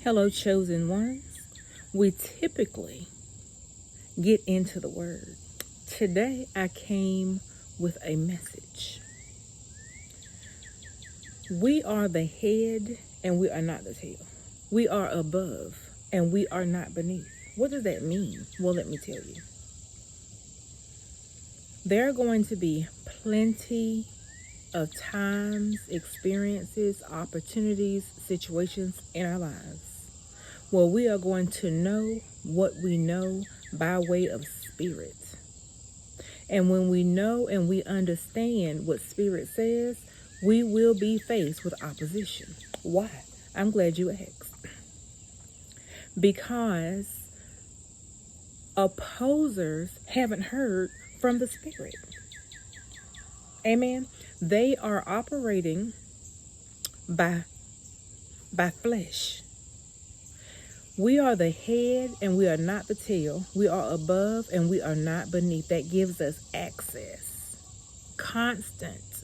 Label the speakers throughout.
Speaker 1: Hello, chosen ones. We typically get into the word. Today, I came with a message. We are the head and we are not the tail. We are above and we are not beneath. What does that mean? Well, let me tell you. There are going to be plenty of times, experiences, opportunities, situations in our lives where we are going to know what we know by way of spirit. And when we know and we understand what spirit says, we will be faced with opposition. Why? I'm glad you asked. Because opposers haven't heard from the spirit. Amen. They are operating by flesh. We are the head and we are not the tail. We are above and we are not beneath. That gives us access, constant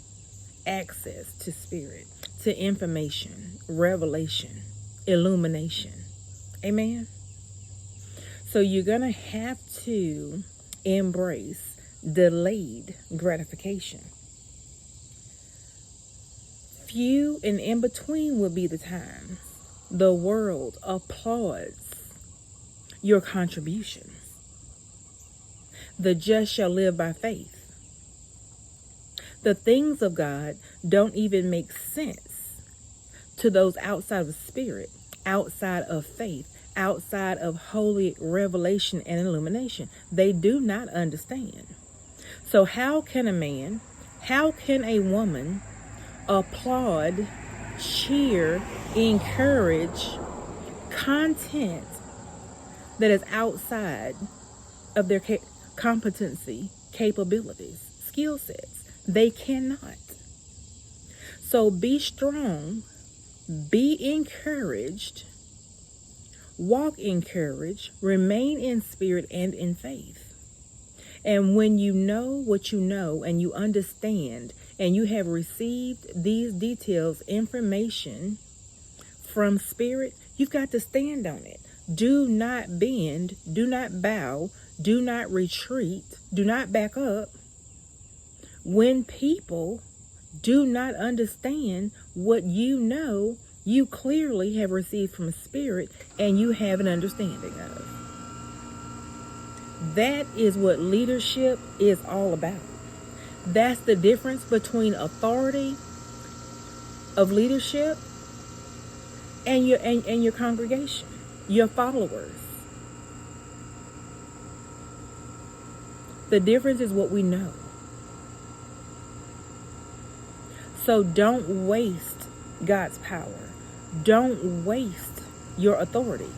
Speaker 1: access to spirit, to information, revelation, illumination. Amen. So you're going to have to embrace delayed gratification. Few and in between will be the times the world applauds your contributions. The just shall live by faith. The things of God don't even make sense to those outside of spirit, outside of faith, outside of holy revelation and illumination. They do not understand. So how can a man, how can a woman applaud, cheer, encourage content that is outside of their competency, capabilities, skill sets? They cannot. So be strong, be encouraged, walk encouraged, remain in spirit and in faith. And when you know what you know and you understand and you have received these details, information from spirit, you've got to stand on it. Do not bend, do not bow, do not retreat, do not back up when people do not understand what you know you clearly have received from spirit and you have an understanding of. That is what leadership is all about. That's the difference between authority of leadership and your congregation, your followers. The difference is what we know. So don't waste God's power. Don't waste your authority.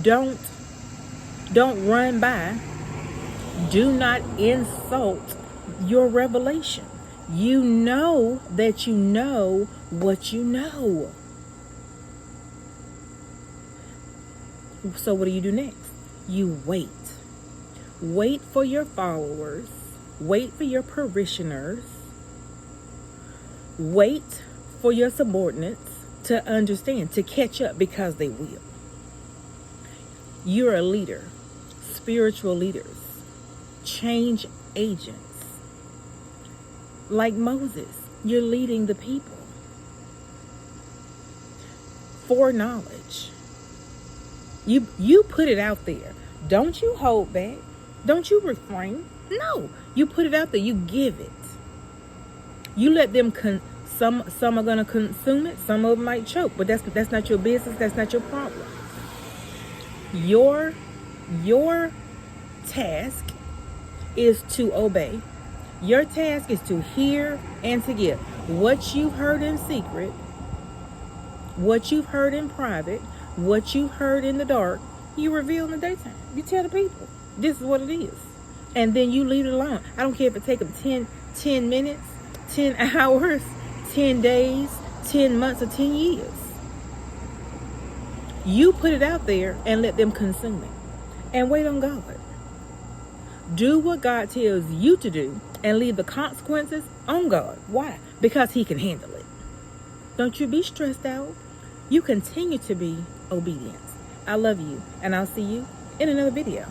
Speaker 1: Don't run by. Do not insult your revelation. You know that you know what you know. So what do you do next? You wait. Wait for your followers. Wait for your parishioners. Wait for your subordinates to understand, to catch up, because they will. You're a leader, spiritual leaders, change agents. Like Moses, you're leading the people. Foreknowledge. You put it out there. Don't you hold back. Don't you refrain. No, you put it out there. You give it. You let them some are gonna consume it. Some of them might choke, but that's not your business. That's not your problem. Your task is to obey. Your task is to hear and to give. What you've heard in secret, what you've heard in private, what you heard in the dark, you reveal in the daytime. You tell the people, this is what it is. And then you leave it alone. I don't care if it takes them 10 minutes, 10 hours, 10 days, 10 months, or 10 years. You put it out there and let them consume it. And wait on God. Do what God tells you to do and leave the consequences on God. Why? Because He can handle it. Don't you be stressed out. You continue to be obedient. I love you, and I'll see you in another video.